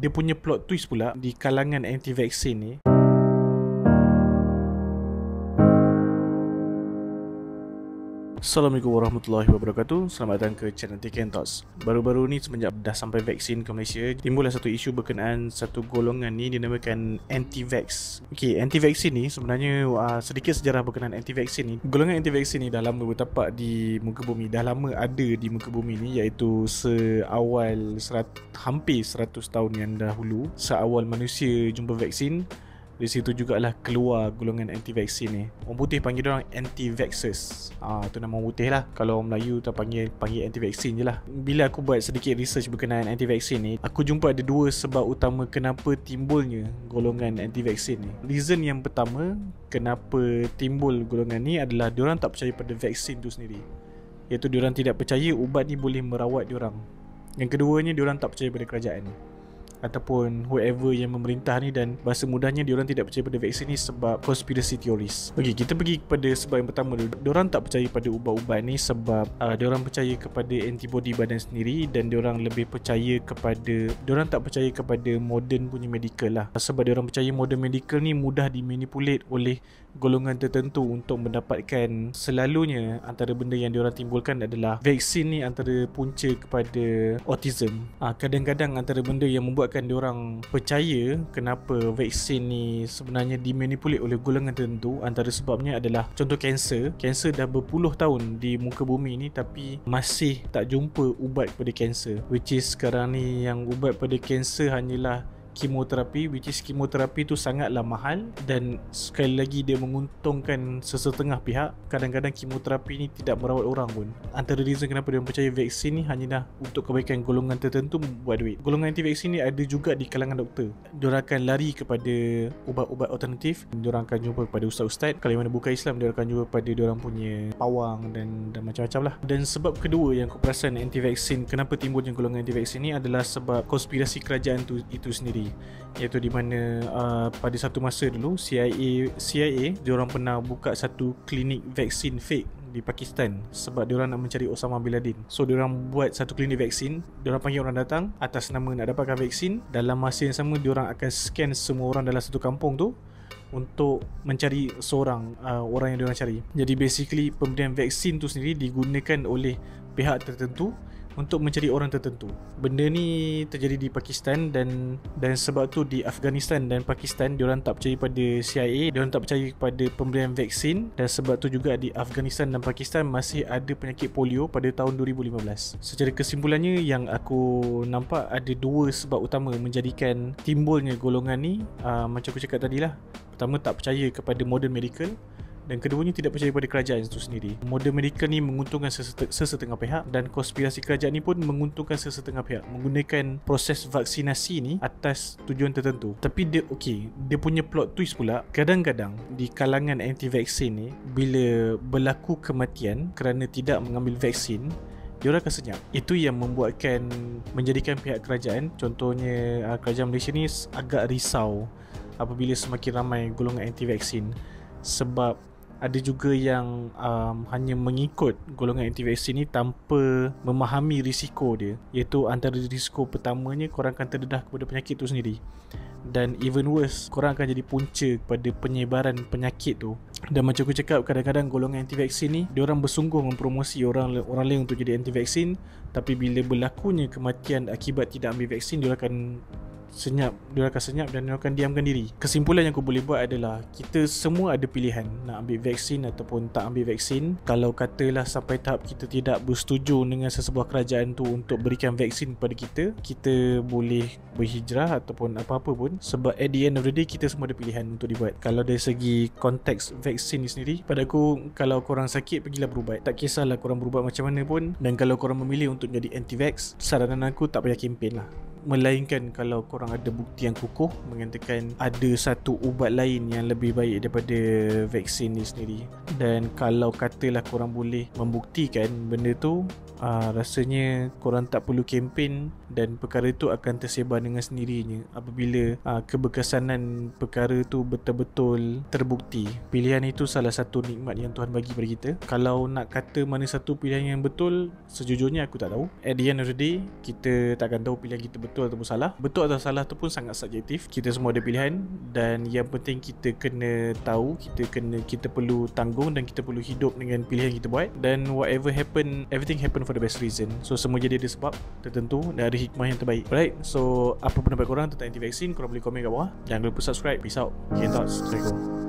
dia punya plot twist pula di kalangan anti-vaksin ni. Assalamualaikum warahmatullahi wabarakatuh. Selamat datang ke channel TKN Talks. Baru-baru ni semenjak dah sampai vaksin ke Malaysia, timbullah satu isu berkenaan satu golongan ni dinamakan anti-vax. Okey, anti-vaksin ni sebenarnya sedikit sejarah berkenaan anti-vaksin ni. Golongan anti-vaksin ni dah lama bertapak di muka bumi, dah lama ada di muka bumi ni, iaitu seawal hampir 100 tahun yang dahulu, seawal manusia jumpa vaksin. Di situ jugalah keluar golongan anti-vaksin ni. Orang putih panggil orang anti-vaxxers. Tu nama orang putih lah. Kalau orang Melayu tak panggil anti-vaksin je lah. Bila aku buat sedikit research berkenaan anti-vaksin ni, aku jumpa ada dua sebab utama kenapa timbulnya golongan anti-vaksin ni. Reason yang pertama kenapa timbul golongan ni adalah diorang tak percaya pada vaksin tu sendiri, iaitu diorang tidak percaya ubat ni boleh merawat diorang. Yang keduanya, diorang tak percaya pada kerajaan ataupun whoever yang memerintah ni, dan bahasa mudahnya diorang tidak percaya pada vaksin ni sebab conspiracy theories. Okey, kita pergi kepada sebab yang pertama dulu. Diorang tak percaya pada ubat-ubat ni sebab diorang percaya kepada antibody badan sendiri, dan diorang lebih percaya kepada, diorang tak percaya kepada modern punya medical lah. Sebab diorang percaya modern medical ni mudah dimanipulate oleh golongan tertentu untuk mendapatkan, selalunya antara benda yang diorang timbulkan adalah vaksin ni antara punca kepada autism. Kadang-kadang antara benda yang membuatkan diorang percaya kenapa vaksin ni sebenarnya dimanipulate oleh golongan tertentu, antara sebabnya adalah contoh kanser. Kanser dah berpuluh tahun di muka bumi ni tapi masih tak jumpa ubat pada kanser, which is sekarang ni yang ubat pada kanser hanyalah kemoterapi, which is kemoterapi tu sangatlah mahal, dan sekali lagi dia menguntungkan sesetengah pihak. Kadang-kadang kemoterapi ni tidak merawat orang pun. Antara reason kenapa dia percaya vaksin ni hanyalah untuk kebaikan golongan tertentu buat duit. Golongan anti-vaksin ni ada juga di kalangan doktor. Diorang akan lari kepada ubat-ubat alternatif. Diorang akan jumpa kepada ustaz-ustaz. Kalau yang mana bukan Islam, diorang akan jumpa pada diorang punya pawang dan macam-macam lah. Dan sebab kedua yang aku perasan anti-vaksin, kenapa timbulnya golongan anti-vaksin ni adalah sebab konspirasi kerajaan itu sendiri, iaitu di mana pada satu masa dulu CIA diorang pernah buka satu klinik vaksin fake di Pakistan sebab diorang nak mencari Osama bin Laden. So diorang buat satu klinik vaksin, diorang panggil orang datang atas nama nak dapatkan vaksin. Dalam masa yang sama diorang akan scan semua orang dalam satu kampung tu untuk mencari seorang orang yang diorang cari. Jadi basically pemberian vaksin tu sendiri digunakan oleh pihak tertentu untuk mencari orang tertentu. Benda ni terjadi di Pakistan, dan sebab tu di Afghanistan dan Pakistan diorang tak percaya pada CIA, diorang tak percaya pada pemberian vaksin, dan sebab tu juga di Afghanistan dan Pakistan masih ada penyakit polio pada tahun 2015. Secara kesimpulannya, yang aku nampak ada dua sebab utama menjadikan timbulnya golongan ni. Macam aku cakap tadi lah, pertama tak percaya kepada modern medical, dan keduanya tidak percaya pada kerajaan itu sendiri. Modern medical ni menguntungkan sesetengah pihak, dan konspirasi kerajaan ni pun menguntungkan sesetengah pihak menggunakan proses vaksinasi ni atas tujuan tertentu. Tapi dia punya plot twist pula, kadang-kadang di kalangan anti-vaksin ni, bila berlaku kematian kerana tidak mengambil vaksin, diorang akan senyap. Itu yang menjadikan pihak kerajaan, contohnya kerajaan Malaysia ni, agak risau apabila semakin ramai golongan anti-vaksin. Sebab ada juga yang hanya mengikut golongan anti-vaksin ni tanpa memahami risiko dia, iaitu antara risiko pertamanya korang akan terdedah kepada penyakit tu sendiri, dan even worse, korang akan jadi punca kepada penyebaran penyakit tu. Dan macam aku cakap, kadang-kadang golongan anti-vaksin ni diorang bersungguh mempromosi orang lain untuk jadi anti-vaksin, tapi bila berlakunya kematian akibat tidak ambil vaksin, diorang akan senyap dan diorang akan diamkan diri. Kesimpulan yang aku boleh buat adalah kita semua ada pilihan nak ambil vaksin ataupun tak ambil vaksin. Kalau katalah sampai tahap kita tidak bersetuju dengan sesebuah kerajaan tu untuk berikan vaksin kepada kita, kita boleh berhijrah ataupun apa-apa pun, sebab at the end of the day kita semua ada pilihan untuk dibuat. Kalau dari segi konteks vaksin ni sendiri, pada aku, kalau korang sakit, pergilah berubat. Tak kisahlah korang berubat macam mana pun. Dan kalau korang memilih untuk jadi anti-vax, saranan aku tak payah kempen lah. Melainkan kalau korang ada bukti yang kukuh mengatakan ada satu ubat lain yang lebih baik daripada vaksin ni sendiri. Dan kalau katalah korang boleh membuktikan benda tu, rasanya korang tak perlu kempen, dan perkara itu akan tersebar dengan sendirinya apabila keberkesanan perkara tu betul-betul terbukti. Pilihan itu salah satu nikmat yang Tuhan bagi pada kita. Kalau nak kata mana satu pilihan yang betul, sejujurnya aku tak tahu. At the end of the day, kita takkan tahu pilihan kita betul betul ataupun salah. Betul atau salah tu pun sangat subjektif. Kita semua ada pilihan, dan yang penting kita kena tahu, kita perlu tanggung dan kita perlu hidup dengan pilihan kita buat. Dan whatever happen, everything happen for the best reason. So semua jadi ada sebab tertentu dan ada hikmah yang terbaik. Alright, so apa pendapat korang tentang anti-vaksin? Korang boleh komen kat bawah. Jangan lupa subscribe. Peace out. Thoughts. Assalamualaikum.